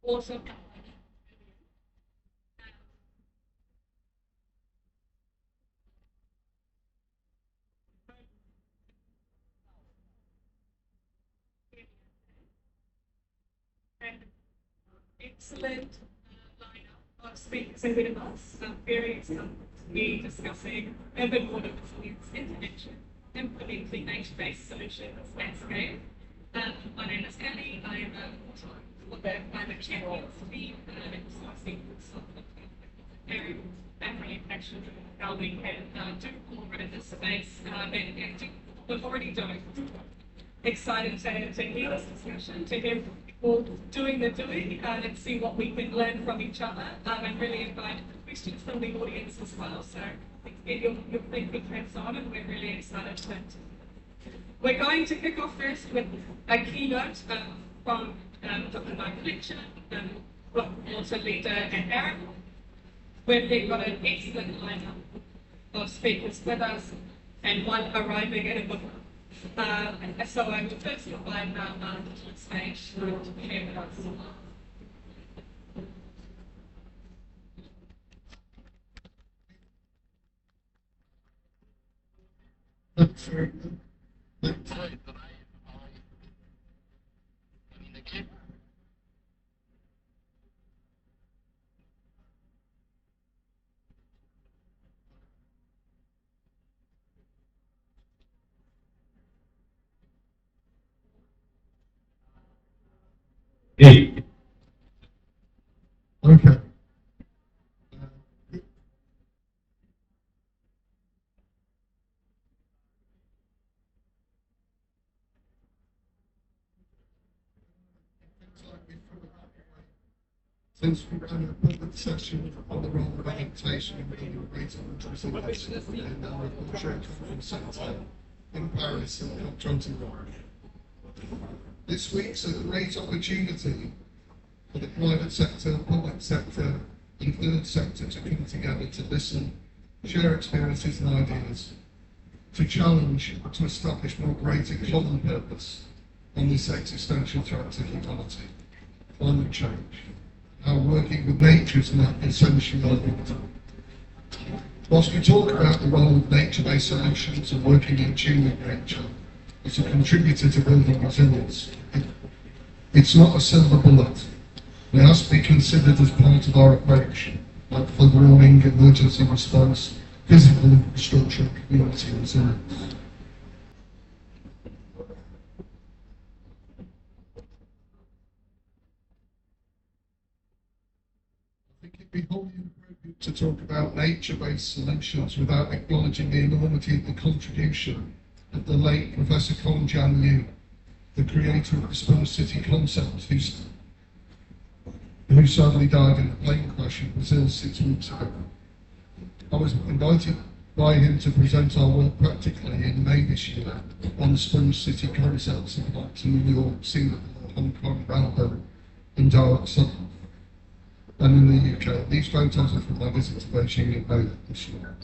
Awesome. Excellent lineup of speakers ahead of us. Very excited to be discussing urban water resilience intervention, implementing nature-based solutions at scale. My name is Ellie. I am for the Climate Champions team and discussing very really passionate how we can do more in this space and do what we're already doing. Excited to hear this discussion, to hear people doing the doing and see what we can learn from each other and really invite questions from the audience as well. So get your thinking hats on and we're really excited to. We're going to kick off first with a keynote from Dr. Michael Lecture, water leader at Aaron. We've got an excellent lineup of speakers with us and one arriving in a book. So I will first invite to the stage to share with us. Hey. Okay. Since we ran a public session on the role of adaptation in being greater resilience in our Conference Centre in Paris in COP21. This week's a great opportunity for the private sector, public sector, and third sector to come together to listen, share experiences and ideas, to challenge, to establish more greater common purpose on this existential threat to humanity, climate change. How working with nature is an essential element. Whilst we talk about the role of nature-based solutions and working in tune with nature as a contributor to building resilience, it's not a silver bullet. It has to be considered as part of our approach, like flood warning, emergency response, physical infrastructure, and community resilience. It'd be wholly inappropriate to talk about nature-based solutions without acknowledging the enormity of the contribution of the late Professor Jan Yu, the creator of the Sponge City concept, who sadly died in a plane crash in Brazil 6 weeks ago. I was invited by him to present our work practically in May this year on the Sponge City concepts in New York, Singapore, Hong Kong, Melbourne, and Dar es Salaam. And in the UK. These photos are from my visit to Beijing in May this year.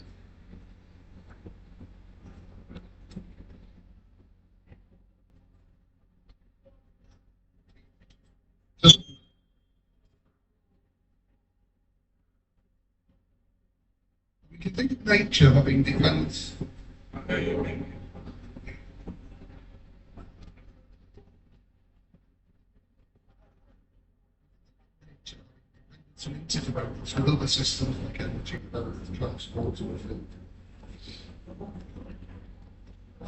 We can think of nature having dependence. Interdependence with other systems like energy, transport, and food.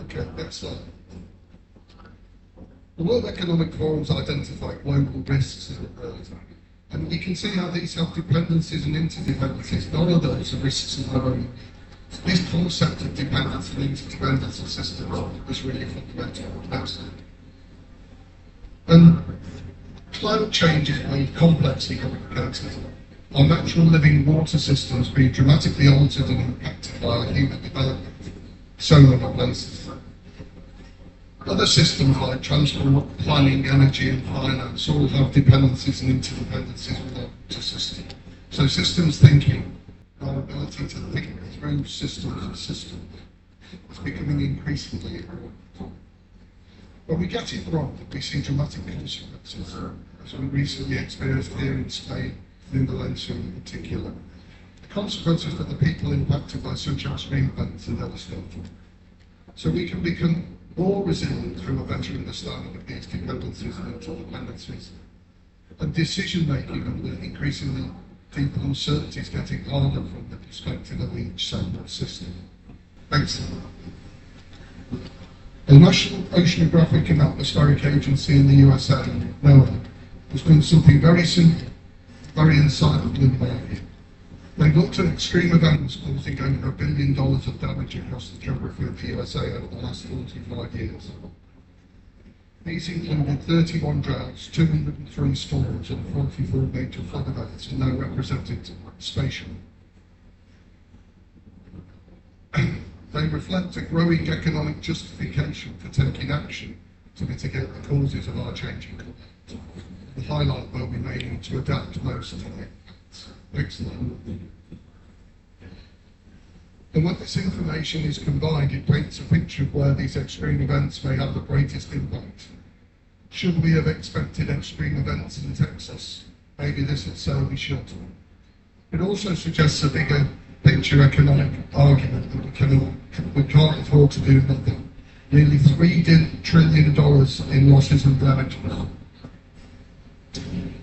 Okay, next slide. The World Economic Forum's identified global risks in the world, and you can see how these have dependencies and interdependencies. None of those are risks in their own. This concept of dependence and interdependence of systems is really fundamental. And climate change is made complexly complicated. Our natural living water systems being dramatically altered and impacted by our human development, so many places. Other systems like transport, planning, energy and finance all have dependencies and interdependencies with our water system. So systems thinking, our ability to think through systems and systems, is becoming increasingly important. When we get it wrong, we see dramatic consequences, as we recently experienced here in Spain, and in Valencia in particular. The consequences for the people impacted by such extreme events are devastating. So we can become more resilient through a better understanding of these dependencies and interdependencies. And decision-making under increasingly deep uncertainties getting harder from the perspective of each separate system. Thanks. The National Oceanographic and Atmospheric Agency in the USA, NOAA, has done something very simple, very insightful in my view. They looked at extreme events causing over $1 billion of damage across the geography of the USA over the last 45 years. These included 31 droughts, 203 storms, and 44 major flood events, and now represented spatially. They reflect a growing economic justification for taking action to mitigate the causes of our changing climate, and highlight where we may need to adapt most to the impacts. Excellent. And when this information is combined, it paints a picture of where these extreme events may have the greatest impact. Should we have expected extreme events in Texas? Maybe this would say we should. It also suggests a bigger picture economic argument that we can't afford to do nothing. Nearly $3 trillion in losses and damages.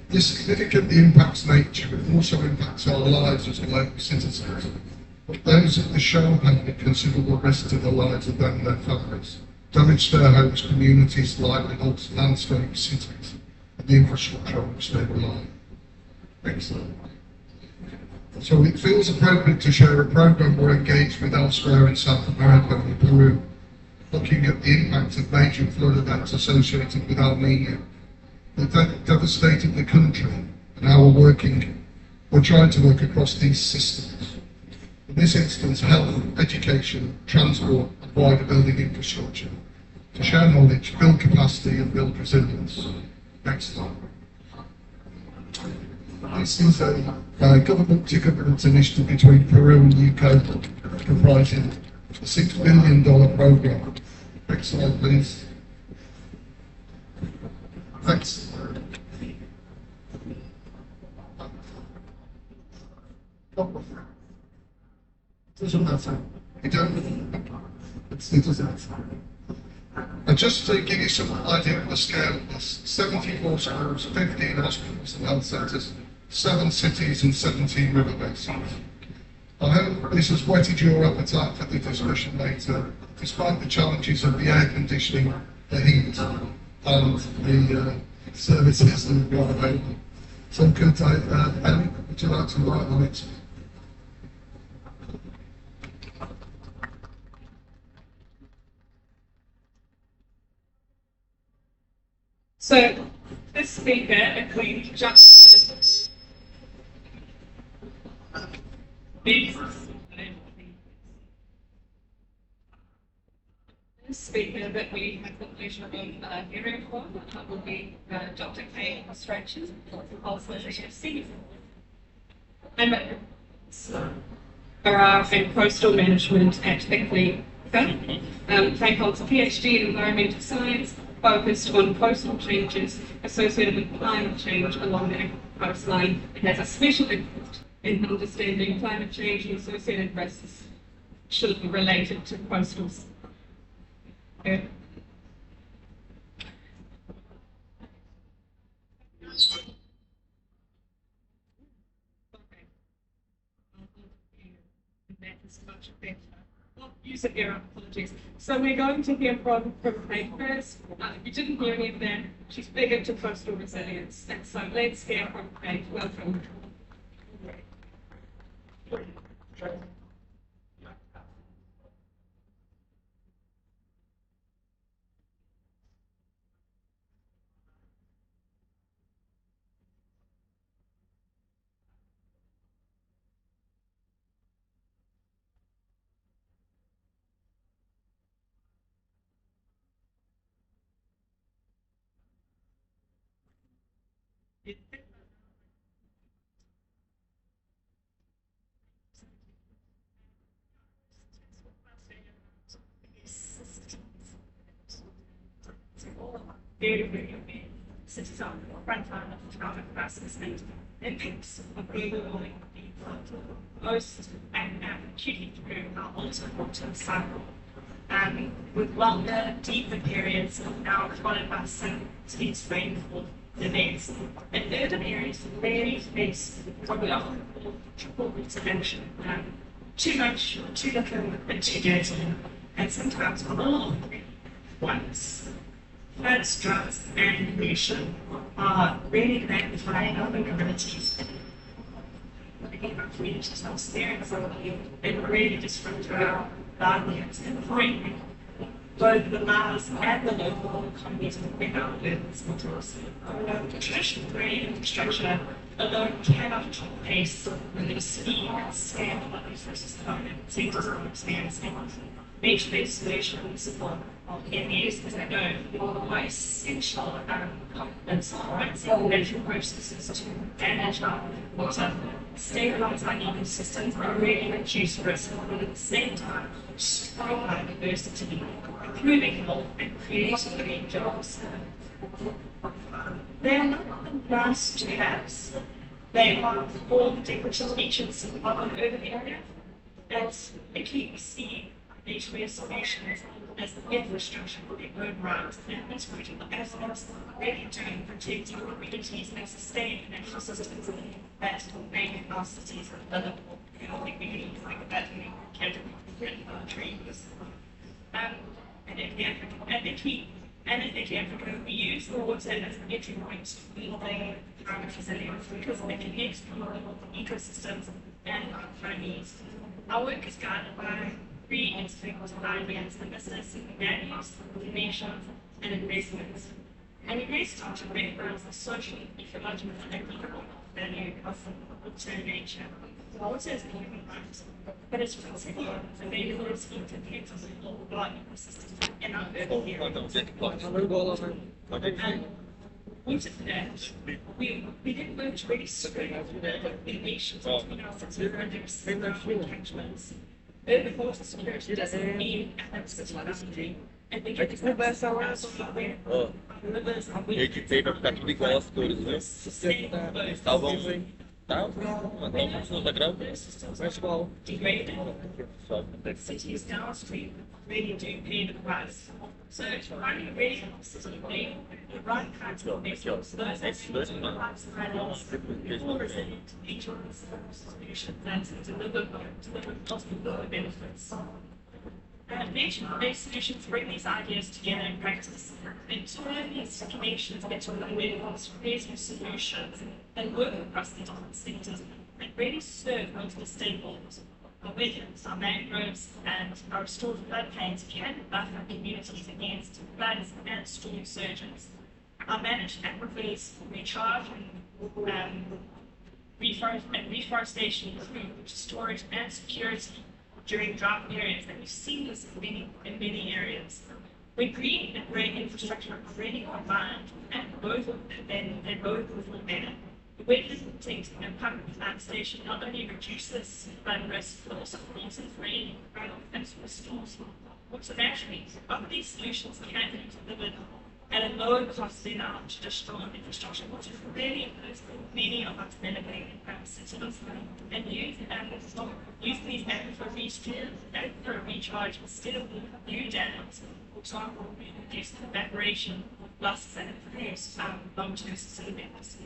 This significantly impacts nature, it also impacts our lives as global citizens. But those at the show have a considerable risk to the lives of them and their families, damage their homes, communities, livelihoods, landscapes, cities, and the infrastructure on which they rely. Excellent. So it feels appropriate to share a program we're engaged with elsewhere in South America and Peru, looking at the impact of major flood events associated with El Nino that devastated the country, and how we're trying to work across these systems. In this instance, health, education, transport, and wider building infrastructure, to share knowledge, build capacity, and build resilience. Next slide. This is a government-to-government initiative between Peru and the UK, comprising a $6 billion programme. Next slide, please. Thanks. Doesn't matter. You don't. It doesn't matter. And just to give you some idea of the scale of this, 74 schools, 15 hospitals and health centres, 7 cities and 17 river basins. I hope this has whetted your appetite for the discussion later, despite the challenges of the air conditioning, the heat, and the services that we've got available. So could Ellie, would you like to write on it? So this speaker, if we just this speaker that we have the pleasure of hearing from will be Dr. Kay Strachers, also the HFC. I'm in coastal management at Bickley. Kay holds a PhD in environmental science, focused on coastal changes associated with climate change along the coastline, and has a special interest in understanding climate change and associated risks should be related to coastal. Okay. That is much better. Use it here, apologies. So we're going to hear from Kay first. If you didn't hear any of that, she's big into coastal resilience. And so let's hear from Kay. Welcome. very aware. Cities are the front line of climate crisis and impacts of global warming being felt most acutely through our autumn cycle. With longer, deeper periods now followed by some intense rainfall events, and urban areas rarely face what we often call triple intervention. Too much, too little, and too dirty, and sometimes all of three at once. Floods, droughts, and pollution are really magnifying our vulnerabilities. Many of our communities are experiencing and really disrupt our livelihoods and threatening both the mass and the local economies within our urban centres. Traditional green infrastructure alone cannot keep pace with the speed and scale of resources development centres are experiencing. Nature-based solutions of NBS, as I know, are essential components of balancing natural processes to manage our water, stabilise our ecosystems, and really reduce risk, but at the same time, strong biodiversity, improving health, and creating green jobs. They are not the nice to haves. They are all the decorative features of an urban area, and actually we see nature-based solutions as the infrastructure for the urban rights and its critical aspects really doing protecting communities and sustaining natural systems that make our cities livable. I think we need to think about the category of trees. And in Africa, we use the water as an entry point to building climate resilience because it connects ecosystems and our economies. Our work is guided by three integral alignments: the business, values, nations, and investments. And we really start to recognize the social, ecological, and economic value of water in nature. Water is a human right, but its continual availability depends on the whole ecosystem in our urban areas. We did that. We didn't work to really spread the nations between our cities and our free catchments. Urban water security doesn't mean accessibility. And we get the rivers are Editei pra ficar tudo igual as cores, né? Estavam. Tá, tá gravando. Mas igual. Degraded. Cities downstream really do pay the price. So finding a really city the right kinds of investments, those actually lives more resilient insurance solutions that deliver possible benefits. Nature-based solutions bring these ideas together in practice and turn these connections into win-wins, creating solutions that work across the different sectors and really serve multiple stakeholders. Our wetlands, our mangroves, and our restored floodplains can buffer communities against floods and storm surges. Our managed aquifers recharge and reforestation through storage and security during drought periods, and we've seen this in many areas. When green and grey infrastructure are really combined, and both perform better. The wetland protecting and pumping plant station not only reduces flood risk, but also reduces rain, runoff, and storms. So naturally, both these solutions can be delivered at a lower cost than our traditional infrastructure, which is really many of us developing cities. And using these for recharge instead of new dams, for example, reduce evaporation losses and improves long-term sustainability.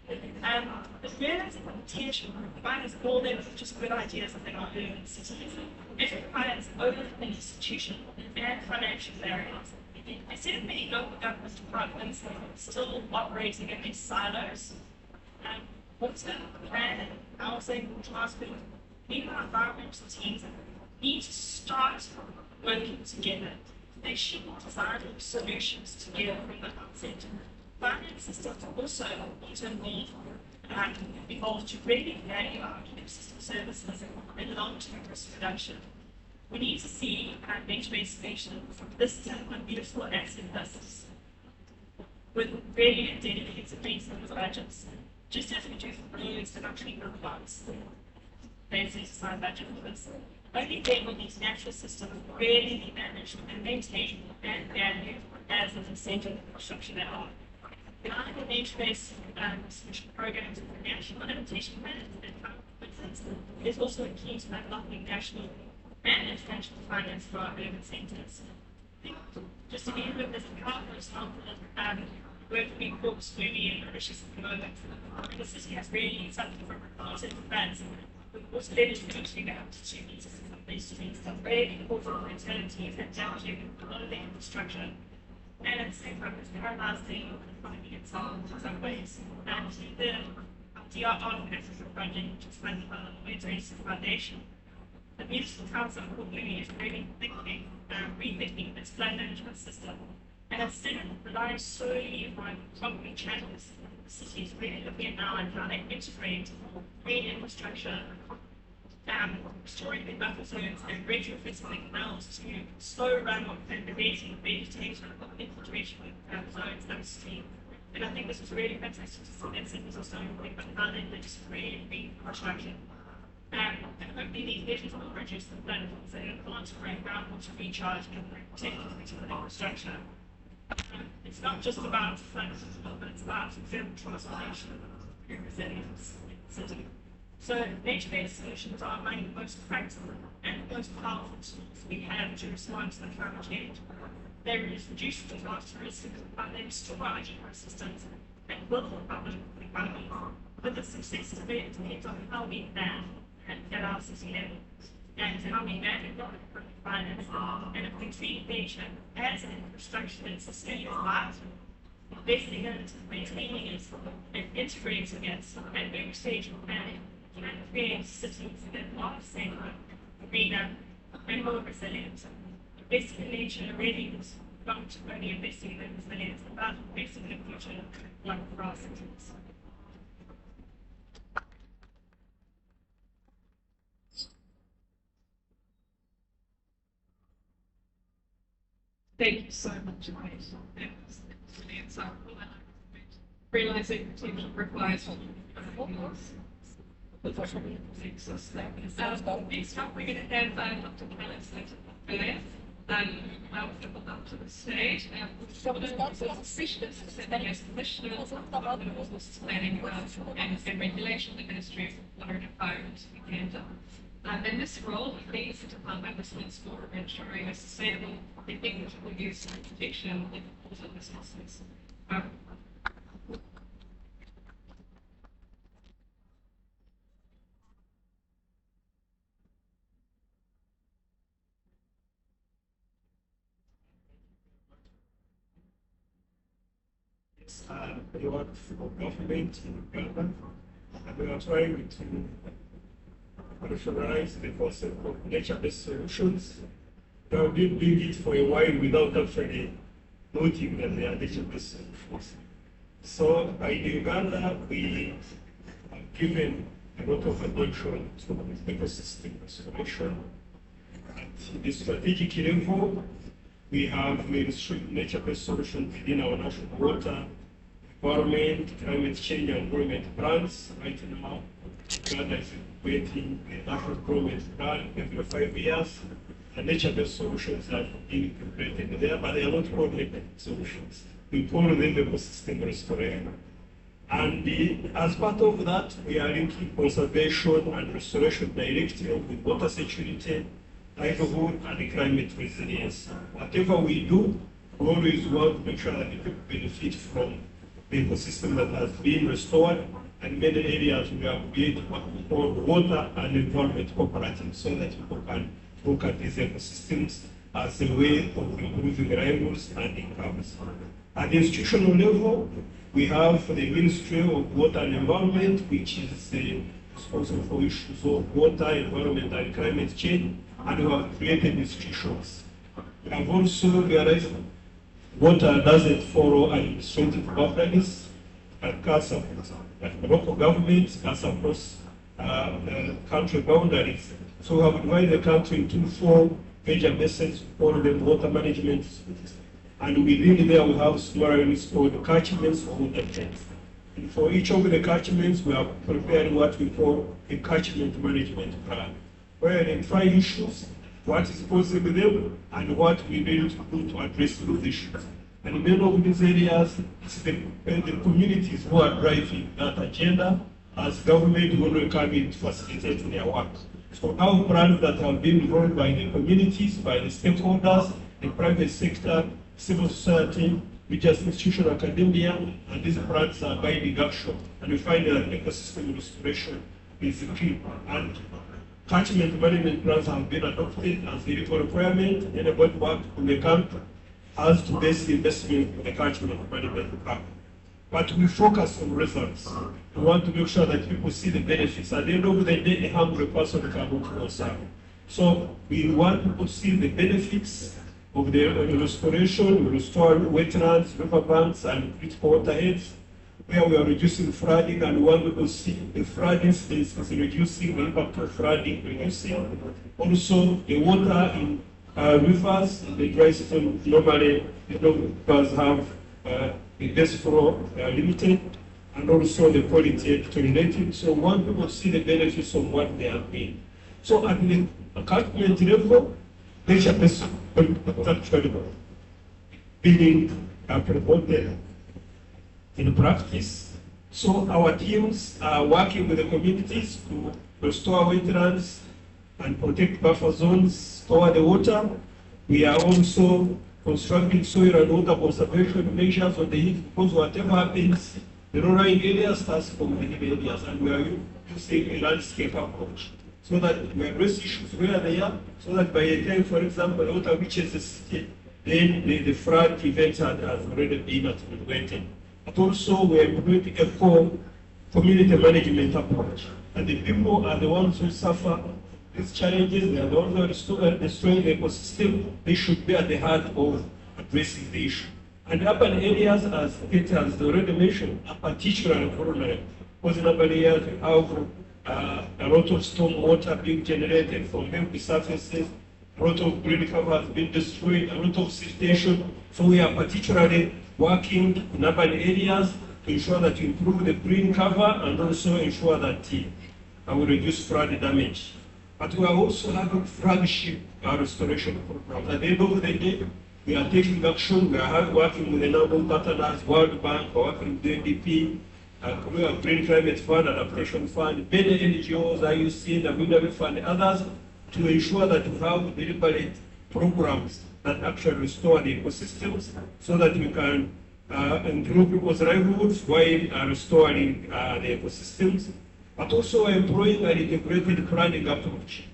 The realism and potential requires more than just good ideas within our urban cities. It requires open institution and financial barriers. Instead of many local government departments still operating in these silos, water, planning, housing, transport, even our environmental teams need to start working together. They should design solutions together from the outset. Finance systems also need to evolve to really value our ecosystem services and long-term risk reduction. We need to see nature-based solutions this time on beautiful asset business with really dedicated reasonable budgets, just as we do for roads and our treatment plants. There's a design budget for this. Only then will these natural systems really be managed and maintained and valued as an essential infrastructure network. Behind the nature-based solution programs and national adaptation plans and conferences is also a key to developing national and international finance for our urban centres. Just to give you this car, for example, where we books where we are precious at the moment. The city has really suffered from reported events. We've also led to actually the opportunities to some of these streets that really important fraternities and damaging a lot of the infrastructure. And at the same time, it's paralyzing the economy itself in some ways. And the DR on Africa project, which is funded by the International Foundation, the Municipal Council of Portland is really rethinking its flood management system. And instead of relying solely on concrete channels, the city is really looking at now and how they integrate green infrastructure, storing the buffer zones and retrofitting the canals to slow runoff and preventing vegetation infiltration zones upstream. And I think this is really fantastic to see that cities are starting to think about how they integrate green construction. And hopefully these measures will reduce the flood so that plants bring groundwater recharge and protect the infrastructure. It's not just about flood control, but it's about thermal transformation and resilience in the city. So nature-based solutions are among the most practical and most powerful tools we have to respond to the climate change. They reduce disaster risk and they restore our ecosystems and build a public economy. But the success of it depends on how we plan at our city level and how we manage finance. And if we treat nature as an infrastructure that sustains life, investing in it, maintaining it, and integrating it at every stage of planning, can create cities that are safer, greener, and more resilient. Investing in nature really is not only investing in resilience, but investing in the future like for our cities. Thank you so much, Mike. That was really insightful, and I realizing potential replies next up, we're going to have Dr. Kelly welcome up to the stage. Some of the specialists and as commissioners of the resources planning and regulation, the Ministry of Water and Environment in Canada. In this role, he leads the department responsible for ensuring a sustainable and equitable use and protection of water resources. The work of government in Uganda, and we are trying to rationalize the concept of nature-based solutions. We have been doing it for a while without actually noting that they are nature-based solutions. So in Uganda, we have given a lot of attention to ecosystem restoration. At the strategic level, we have mainstream nature-based solutions within our national water, environment, climate change, and environment plans. Right now, Uganda is implementing the national environment plan every 5 years. And nature-based solutions are being implemented there, but they are not all solutions. We call them ecosystem restoration. And as part of that, we are linking conservation and restoration directly with water security, livelihood, and climate resilience. Whatever we do, we always want to make sure that people benefit from the ecosystem that has been restored, and many areas we have created what we call water and environment cooperatives so that people can look at these ecosystems as a way of improving livelihoods and incomes. At the institutional level, we have the Ministry of Water and Environment, which is responsible for issues of water, environment, and climate change, and we have created institutions. We have also realized water doesn't follow administrative boundaries, but cuts across local governments, cuts across country boundaries. So we have divided the country into 4 major basins, all them water management. And within there we have small units called catchments or water tanks. And for each of the catchments, we have prepared what we call a catchment management plan, where we identify issues, what is possible with them, and what we need to do to address those issues. And in many of these areas, it's the communities who are driving that agenda, as government will come in to facilitate their work. So our plans that have been developed by the communities, by the stakeholders, the private sector, civil society, religious institution, academia, and these plans are guiding action. And we find that ecosystem restoration is the key. And catchment management plans have been adopted as the legal requirement. Anybody work in the country has to base the investment in the catchment management plan. But we focus on results. We want to make sure that people see the benefits. At the end of the day, a hungry person cannot concern. So we want people to see the benefits of the restoration. We restore wetlands, riverbanks, and critical waterheads, where we are reducing flooding, and we want people to see the flood incidence is reducing, the impact of flooding reducing. Also, the water in rivers, the dry season, normally the rivers have the best flow limited, and also the quality deteriorated. So we want people to see the benefits of what they have been. So at the catchment level, nature-based actually being promoted in practice. So our teams are working with the communities to restore wetlands and protect buffer zones, store the water. We are also constructing soil and water conservation measures on the hill, because whatever happens, the rural areas starts from the hill areas, and we are using a landscape approach so that we address issues where they are, so that by the time, for example, the water reaches the city, then the flood event has already been attenuated. But also we are implementing a core community management approach, and the people are the ones who suffer these challenges. They are the ones who are destroying the ecosystem. They should be at the heart of addressing the issue. And urban areas, as it has already mentioned, are particularly vulnerable, because in urban areas we have a lot of storm water being generated from empty surfaces, a lot of green cover has been destroyed, a lot of sanitation. So we are particularly working in urban areas to ensure that we improve the green cover and also ensure that we reduce flood damage. But we are also having flagship restoration programs. At the end of the day, we are taking action. We are working with a number of partners, World Bank, we are working with the NDP, Green Climate Fund, Adaptation Fund, many NGOs, IUC, the WWF Fund, and others, to ensure that we have deliberate programs that actually restore the ecosystems, so that we can improve people's livelihoods while restoring the ecosystems, but also employing an integrated planning approach.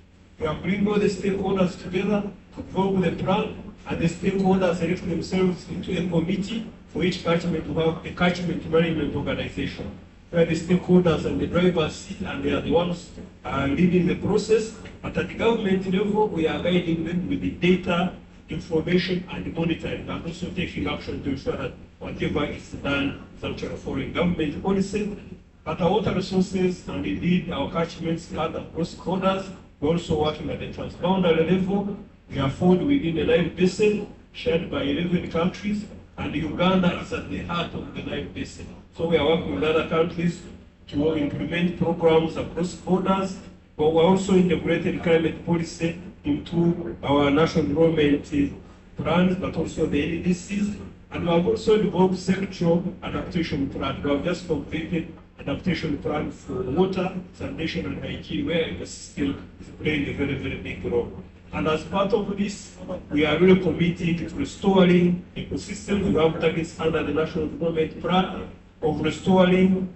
We are bringing all the stakeholders together to develop the plan, and the stakeholders elect themselves into a committee for each catchment to have a catchment management organization, where the stakeholders and the drivers sit and they are the ones leading the process. But at the government level, we are guiding them with the data, information, and monitoring, and also taking action to ensure that whatever is done is actually following government policy. But our water resources and indeed our catchments cut across borders. We're also working at the transboundary level. We are formed within the Nile Basin, shared by 11 countries, and Uganda is at the heart of the Nile Basin. So we are working with other countries to implement programs across borders, but we're also integrating climate policy into our national development plans, but also the NBS. And we have also developed sectoral adaptation plan. We have just completed adaptation plan for water, sanitation, and hygiene, where ecosystem is playing a very, very big role. And as part of this, we are really committed to restoring ecosystems. We have targets under the National Development Plan of restoring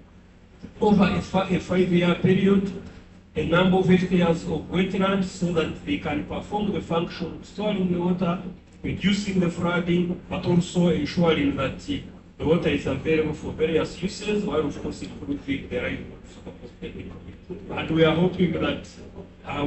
over a 5-year period a number of hectares of wetlands, so that they can perform the function of storing the water, reducing the flooding, but also ensuring that the water is available for various uses, while of course improving the livelihoods of the people. And we are hoping that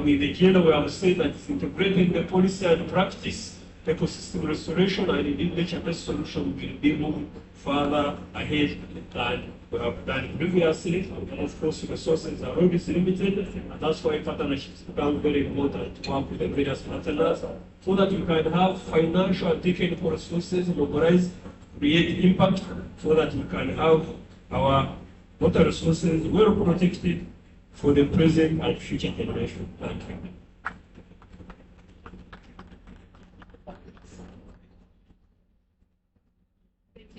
with the agenda we have said that it's integrating the policy and practice, ecosystem restoration, and indeed nature-based solution will be moved further ahead than we have done previously. And of course, resources are always limited, and that's why partnerships become very important to work with the various partners, so that we can have financial and technical resources mobilized, create impact, so that we can have our water resources well protected for the present and future generation. Thank you.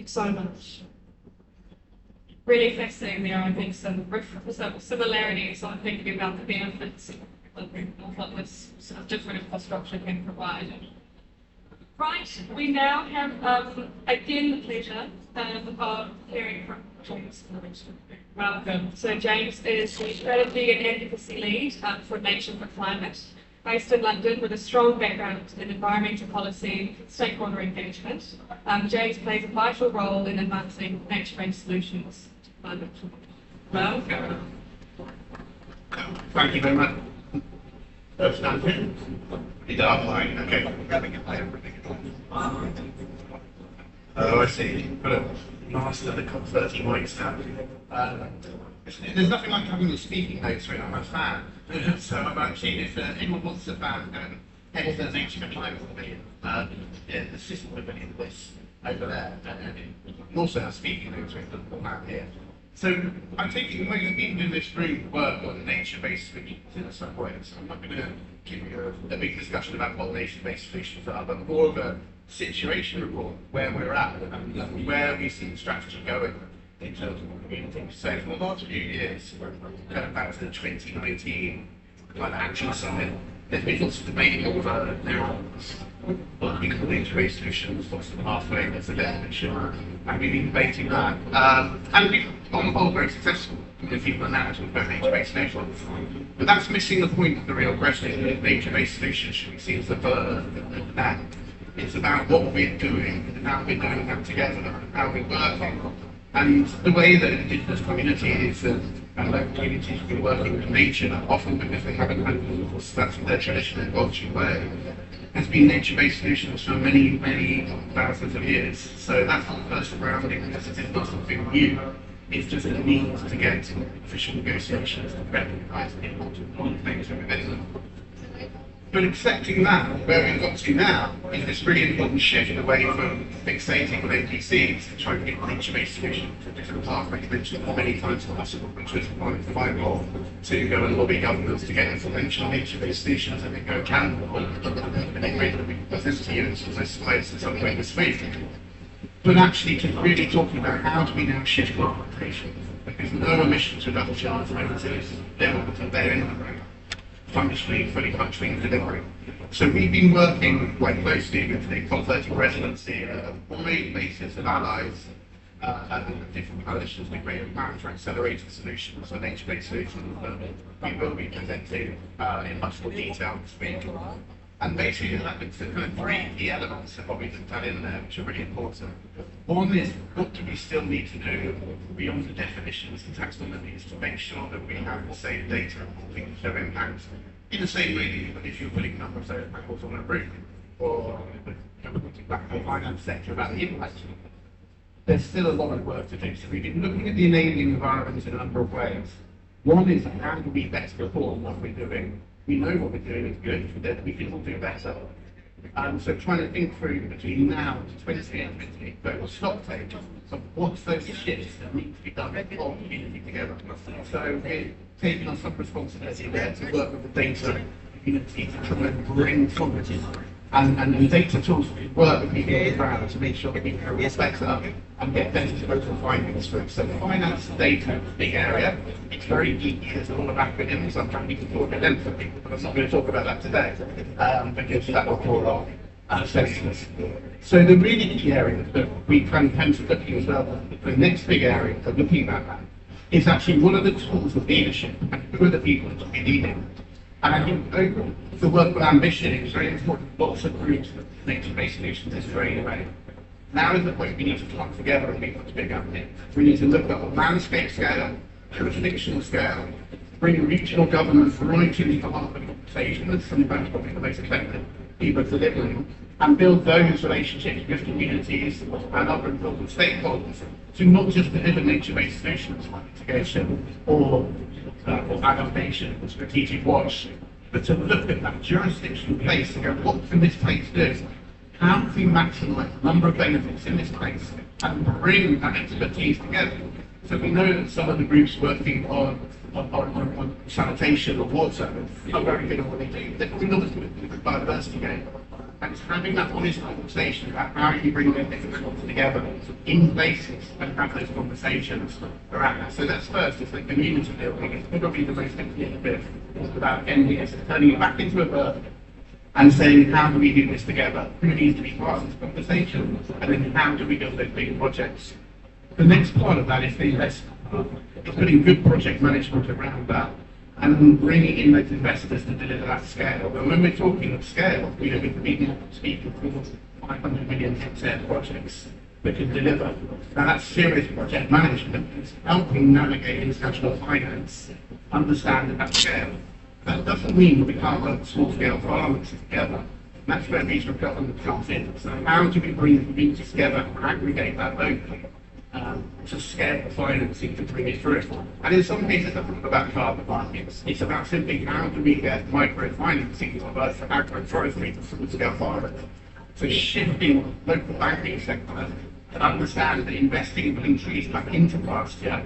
you so much. Really fascinating there, I think, some similarities on thinking about the benefits of what this sort of different infrastructure can provide. Right, we now have again the pleasure of hearing from James. Welcome. So James is the Strategy and Advocacy Lead for Nature for Climate, based in London with a strong background in environmental policy, stakeholder engagement. James plays a vital role in advancing nature-based solutions. Welcome. Thank you very much. That's not it. It's offline. Okay. Oh, I see. Got a master the COP30 mics now. There's nothing like having your speaking notes when I'm a fan. So I'm actually, if anyone wants a fan, head to the Nature and Climate the system of this over there. And also have speaking notes with the map here. So I'm taking most people in this room work on nature-based solutions in some way. So I'm not going to give you a big discussion about what nature-based solutions are, but more of a situation report where we're at and where we see the strategy going in terms of community. So for the last few years, going back to the 2019 Climate Action Summit, there's been lots of debate over what we call nature-based solutions, what's the pathway, what's the definition, and we've been debating that. And we've on the whole very successful because people are now talking about nature-based solutions. But that's missing the point of the real question. Nature-based solutions should be seen as the verb of that. It's about what we're doing and how we're doing that together and how we're working. And the way that indigenous communities and local communities have been working with nature, often because they haven't had the resources, that's their traditional cultural way, has been nature-based solutions for many, many thousands of years. So that's not the first grounding, because it is not something new. It's just a means to get official negotiations and recognise the important things within them. But accepting that, where we've got to now, is this really important shift away from fixating on NPCs to try and get nature-based solutions to different pathways mentioned as many times as possible, which was one of my goal to go and lobby governments to get influential nature-based solutions and then go accountable and then great that we can present to you as those slides in some way this week. But actually just really talking about how do we now shift our orientation, because no emissions reduction alternatives level to their end functioning, fully functioning delivery. So we've been working quite closely with the COP30 presidency on a basis of allies and different coalitions to create a plan for accelerated solutions, so nature-based solutions that we will be presenting in much more detail this week. And basically that looks at kind of three key elements of what we've looked at in there, which are really important. One is what do we still need to do beyond the definitions and taxonomies to make sure that we have the same data and things show impact in the same way that if you're putting a number of those panels on a roof or putting back on the finance sector about the impact. There's still a lot of work to do. So we've been looking at the enabling environment in a number of ways. One is how do we best report what we're doing? We know what we're doing is good, but we can all do better. So trying to think through between now and 2020, but we'll stop take of what's those shifts that need to be done for community together. So we're taking on some responsibility there to work with the data community to try and bring forward and the data tools work with people on the ground to make sure that we can respect up and get better local findings through. So finance data is a big area. It's very geeky, there's a lot of acronyms. I'm happy to talk at length for people, but I'm not going to talk about that today because that will draw our sessions. So the really key area that we tend to look at as well, the next big area of looking at that is actually what are the tools of leadership and who are the people that should be leading. And I think overall, the work with ambition is very important. Lots of groups that nature-based solutions is very innovative. Now is the point we need to come together and make much bigger. We need to look at a landscape scale, jurisdictional scale, bring regional governments right into the heart of the conversation, and some of that's probably the most effective people delivering, and build those relationships with communities and other important stakeholders to not just deliver nature-based solutions like mitigation or adaptation or strategic watch, but to look at that jurisdictional place and go, what can this place do? How can we maximise the number of benefits in this place and bring that expertise together? So we know that some of the groups working on sanitation or water are very good at what they do. They're not as good at the biodiversity game. And it's having that honest conversation about how you bring those different thoughts together in places and have those conversations around that. So that's first, it's the community building. It's probably the most important bit. It's about NBS, turning it back into a verb and saying, how do we do this together? Who needs to be part of this conversation? And then how do we build those big projects? The next part of that is the investment. It's putting good project management around that and bringing in those investors to deliver that scale. And when we're talking of scale, we know we've been speaking towards 500 million hectare projects that can deliver. Now that's serious project management. It's helping navigate international finance, understand that scale. That doesn't mean we can't work small-scale farmers together. That's where regional government comes in. So how do we bring the community together and aggregate that locally to scale the financing to bring it through? And in some cases, it's not about carbon markets. It's about simply how do we get microfinancing to both agroforestry to small-scale farmers. So shifting local banking sector to understand that investing in putting trees back into pasture,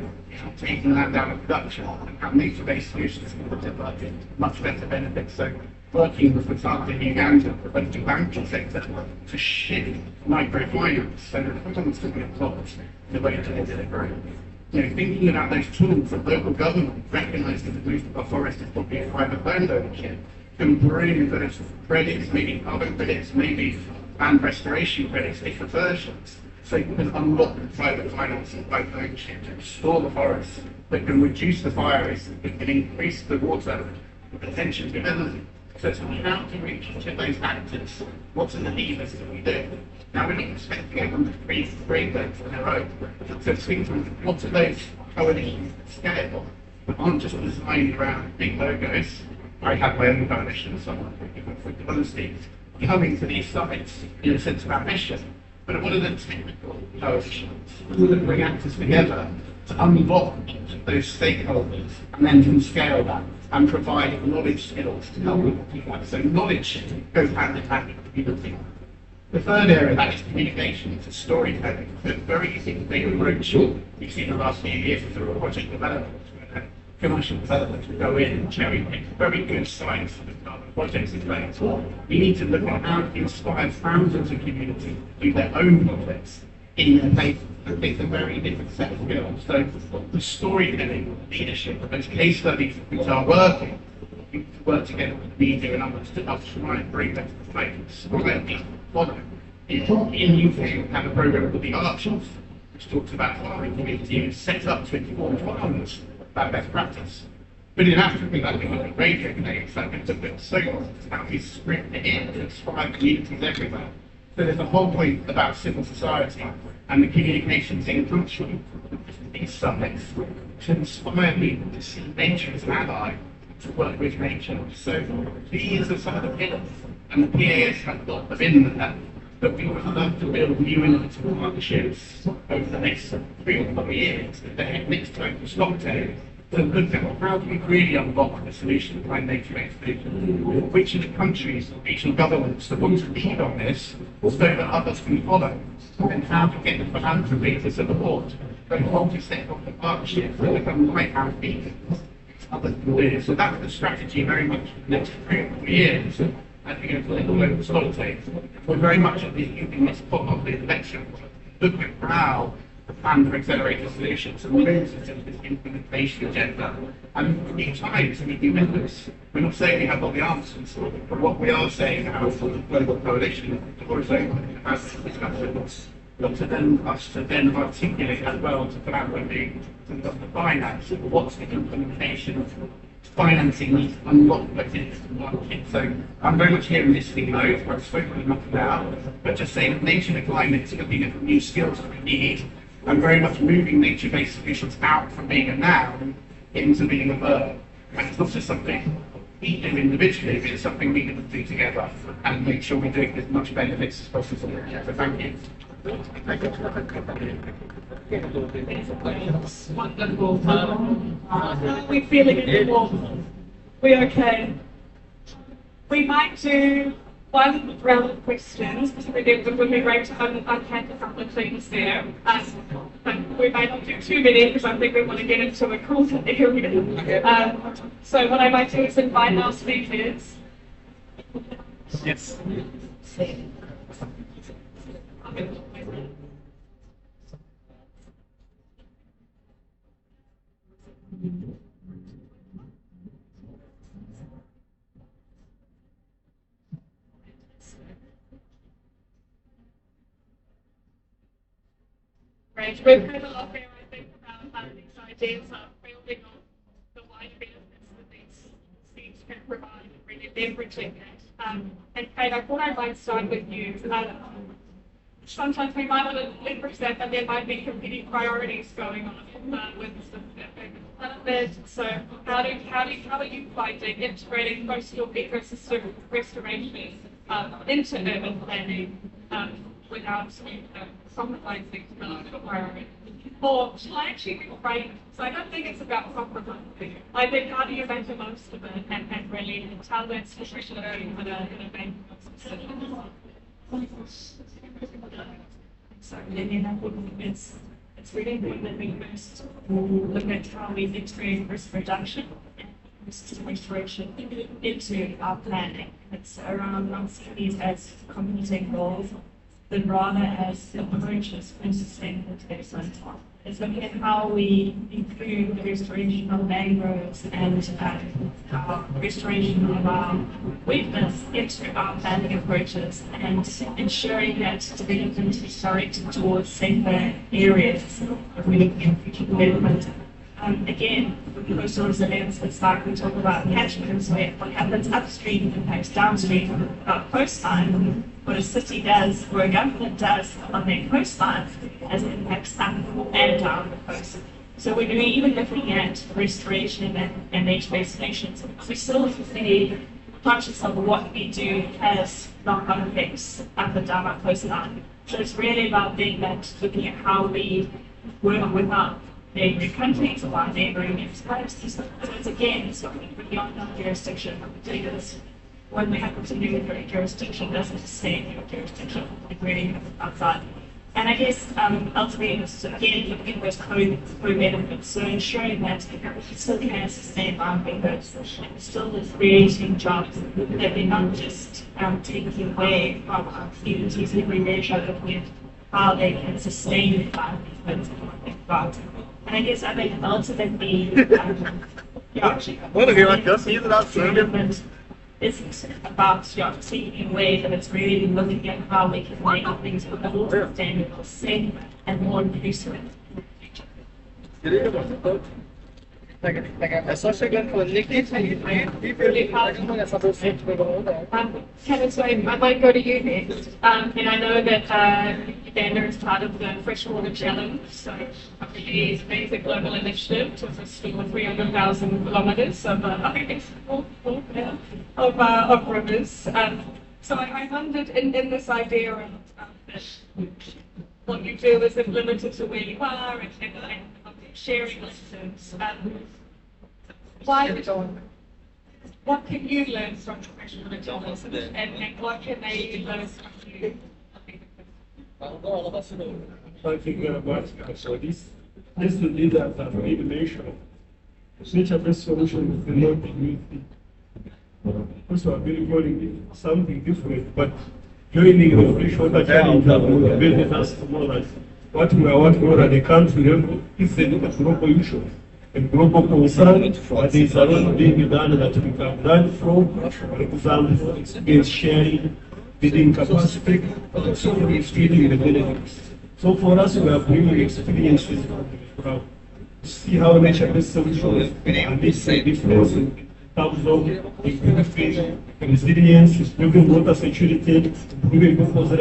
taking land out of production, and how nature-based solutions can deliver much better benefits. So working with, for example, in Uganda, the local banking sector to shift microfinance so that everyone's going to be involved in the way to deliver it. Thinking about those tools that local government recognise that the movement of forest is probably a private land ownership, can bring those credits, maybe carbon credits, maybe land restoration credits, different versions. So you can unlock private financing by ownership to restore the forests, that can reduce the fire risk, that can increase the water retention ability. So it's how to reach each of those actors. What are the levers that we do? Now we're not expecting everyone to create those on their own. So it's thinking, what are those coalitions at scale that aren't just designed around big logos? I have my own coalition of someone for honesty coming to these summits in a sense of ambition. But what are the technical coalitions that bring actors together to unlock those stakeholders and then can scale that and provide knowledge skills to help people do that? So knowledge goes hand in hand with community. The third area that is communication, it's storytelling. It's very easy to take a approach. We've seen the last few years through project development. Commercial development to go in and cherry pick very good science projects in place. We need to look at how to inspire thousands of communities to do their own projects in their places. I think it's a very different set of skills. So the storytelling, leadership, those case studies which are working, we need to work together with the media and others to try and bring them to the place. We're going to follow. In UK, we have a program called the Archers, which talks about farming communities set up to inform farmers about best practice. But in Africa, that can be radio names, that can look at so how we script it in to inspire communities everywhere. So there's a whole point about civil society and the communications in country, these summits, to inspire people to see nature as an ally, to work with nature. So these are some of the pillars, and the PAS have got them in there, but we would love to build new innovative partnerships over the next 3 or 4 years, the next time to Stockton, to look at how do we really unlock the solution behind nature-based solutions. Which of the countries, regional governments that want to lead on this, so that others can follow, and how to get the philanthropy to support the multi-stakeholder partnerships that become lighthouse beacons. Others can do. So that's the strategy very much for the next 3 or 4 years. As we go to the local Stockton, we're very much at using this part of the election. Look at how the plan for accelerated solutions and moves into this implementation agenda. And new times we do members. We're not saying we have all the answers, but what we are saying now for the global coalition, or saying has this discussion, but to then articulate as well to collaborate with the finance, what's the implementation of financing needs to unlock those into the market. So I'm very much here and listening those where I've spoken enough now, but just saying that nature and climate is looking at the new skills that we need. I'm very much moving nature-based solutions out from being a noun into being a verb. And it's not just something we do individually, but it's something we can do together and make sure we do it with as much benefits as possible. So thank you. Wonderful. How are we feeling in the warmth? We okay? We might do one round of questions, because it would be great to unpack a couple of things there. But we might not do too many, because I think we want to get into a cooler area. So what I might do is invite our speakers. Yes. Right, we've heard a lot there, I think, about these ideas of building on the wide benefits that these seeds can provide and really leveraging that. And Kate, I thought I might start with you. Sometimes we might want to leverage that, but there might be competing priorities going on with development. So how are you finding integrating coastal ecosystem restoration into urban planning without compromising the priority? Or shall I actually reframe? So I don't think it's about compromising. I think how do you make the most of it and really tell that story in a bank specific. So then I think it's really important that we first look at how we integrate risk reduction and risk restoration into our planning. It's around not seeing these as competing goals, but rather as approaches for sustainable development. It's looking at how we improve the restoration of mangroves and our restoration of our wetlands into our planning approaches and ensuring that development is directed towards safer areas if we're looking at future development. Again, with coastal resilience, it's like we talk about catchments, where what happens upstream impacts downstream. Coastline, what a city does, or a government does on their coastline, has an impact up and down the coast. So when we're even looking at restoration and nature-based solutions, we still have to be conscious of what we do has knock-on effects up and down our coastline. So it's really about being that, looking at how we work with our neighboring countries or our neighboring municipalities. So it's again, it's something beyond our jurisdiction. Because when we happen to do with your jurisdiction, doesn't stay in your jurisdiction. It really happens outside. And I guess ultimately, it's again looking at those co-benefits. So ensuring that it still can sustain livelihoods and still is creating jobs, that they're not just taking away from our communities every measure, looking at how they can sustain livelihoods and what they've got. And I guess I think ultimately, development isn't about taking away, but it's really looking at how we can make things more sustainable, safer, and more inclusive. É só chegando falando, ninguém Kevin, so I might go to you next. And I know that Uganda is part of the Freshwater Challenge, so the basic global initiative to restore 300,000 kilometers of rivers. So I wondered in this idea of that what you do isn't limited to where you are and sharing lessons. What can you learn from professional journalists and what can they learn from you? I think so this will lead us as we mentioned. Nature-based solution is not easy. Also, I've been calling it something different, but joining the freshwater challenge will build us tomorrow. What we are working on at the country level is a global issue, a global concern, but there is a lot being done that we can learn from. For example, experience sharing, building capacity, but also feeding the benefits. So for us, we are bringing experiences from the ground to see how nature-based solutions and this difference in terms of improving resilience, improving water security, improving people's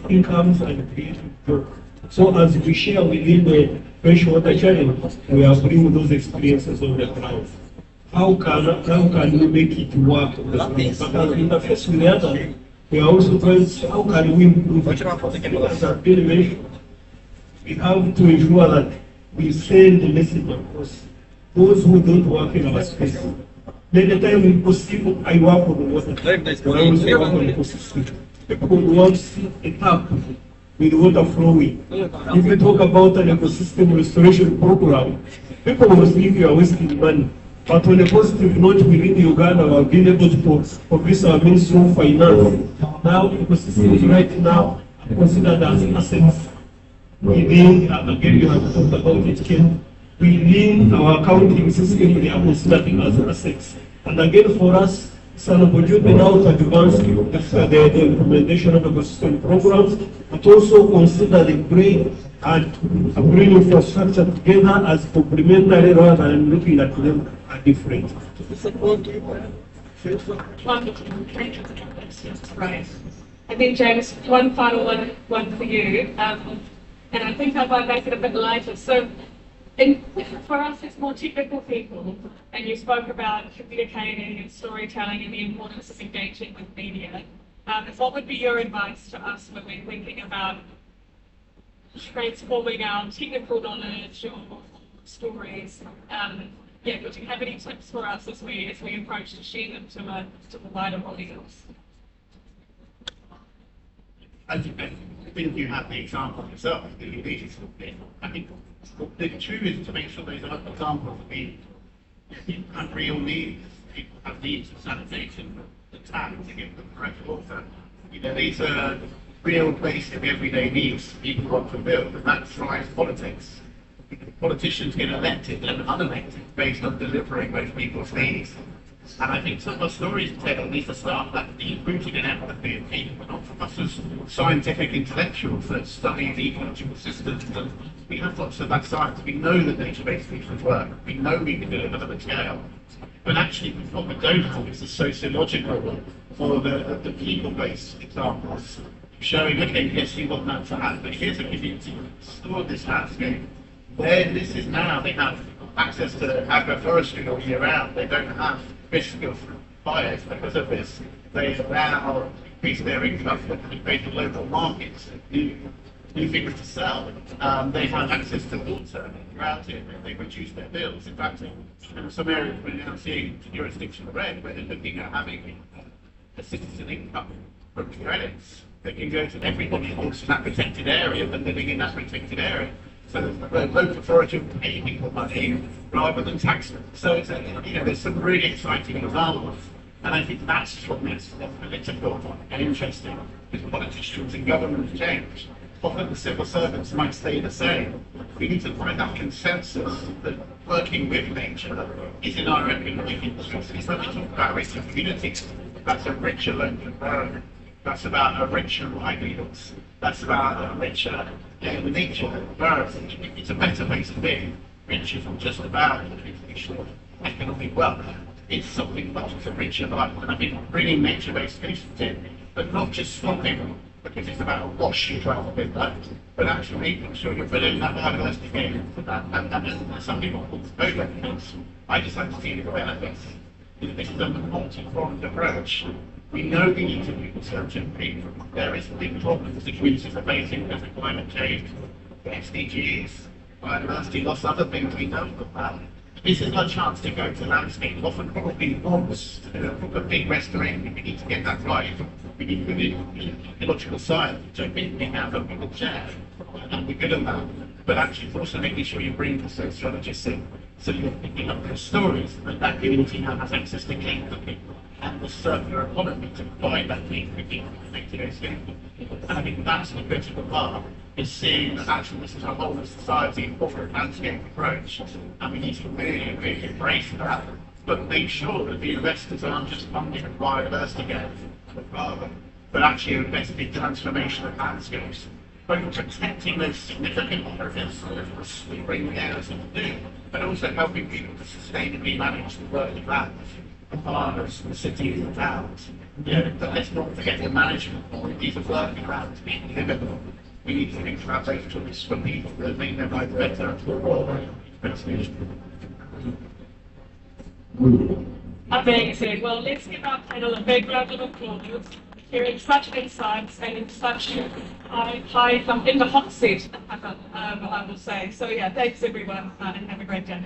incomes, and creating work. So as we share within the freshwater challenge, we are bringing those experiences on the ground. How can we make it work on the ground? But as we interface with the other, we are also trying to see how can we improve it. As I've been mentioned, we have to ensure that we send the message across those who don't work in our space. Then the time we post people, I work on the water. I also work on the ecosystem. People want to see a tap with water flowing. If we talk about an ecosystem restoration program, people will think you are wasting money. But on a positive note, within Uganda, we have been able to progress our Ministry of Finance. Now, ecosystems right now are considered as assets. Within, again, you have talked about it, Ken. Within our accounting system, they are considered as assets. And again, for us, it's an opportunity now to advance the implementation of ecosystem programs, but also consider the green and green infrastructure together as complementary rather than looking at them as different. Wonderful. Thank you for that. That's right. And then James, one final one for you. And I think I might make it a bit lighter. So for us, it's more technical people, and you spoke about communicating and storytelling and the importance of engaging with media. What would be your advice to us when we're thinking about transforming our technical knowledge or stories? Would you have any tips for us as we approach to share them to the wider audience? I think you have the example yourself, the digital bit. I think the truth is to make sure those other examples of people have real needs. People have needs for sanitation, the tap to give them fresh water. These are real basic everyday needs people want to build, and that drives politics. Politicians get elected and unelected based on delivering those people's needs. And I think some of our stories need to start that deep rooted in empathy of people, not from us as scientific intellectuals that study the ecological systems. And we have lots of that science. We know that nature-based solutions work. We know we can deliver them at scale. But actually, what we don't have is the sociological or the people-based examples showing, okay, yes, you want that to happen, but here's a community that stored this landscape. Where this is now, they have access to agroforestry all year round. They don't have risk of fires because of this. They allow increase their income and create local markets, new things to sell. They have access to water throughout it, and they reduce their bills. In fact, in some areas we're now seeing jurisdiction red, where they're looking at having a citizen income from credits that can go to everybody who lives in that protected area but living in that protected area. So the local authority will pay people money rather than tax them. So it's there's some really exciting examples. And I think that's what makes it political and interesting, because politicians and governments change. Often the civil servants might stay the same. We need to find that consensus that working with nature is in our economic interest. Because when we talk about richer communities, that's a richer local environment. That's about a richer livelihoods. That's about a richer nature environment. It's a better place to be. Richer from just about economic wealth. It's something much of a richer life. And I think bringing nature-based solutions in, but not just stopping because it's about a wash you try to build that, but actually making sure you're building that biodiversity game for that. And some people call this overlap. I just like to see the benefits. This is a multi-pronged approach. We know we need to do research and people. There is big problems the communities are facing because of climate change, SDGs, biodiversity loss, other things we know about. This is our chance to go to landscape. Often probably once a big restoration, we need to get that right. We need to do ecological science, which I think we have and we will share, and we're good at that. But actually, it's also making sure you bring the sociologists in, so you're picking up those stories, and that community now has access to clean cooking and the circular economy to provide that clean cooking and make it sustainable. And I think that's the critical part, is seeing that actually this is a whole of society corporate landscape approach, and we need to really, really embrace that, but make sure that the investors aren't just funding a biodiversity game, but actually investing in transformation of landscapes, both protecting those significant areas we bring the areas to do, but also helping people to sustainably manage the working land, the farmers, the cities and towns. But let's not forget the management of these working lands being livable. We need to think about those tools for people that make their life better. Amazing. Well, let's give our panel a big round of applause. Hearing such insights and in such high in the hot seat, I will say. So yeah, thanks everyone and have a great day.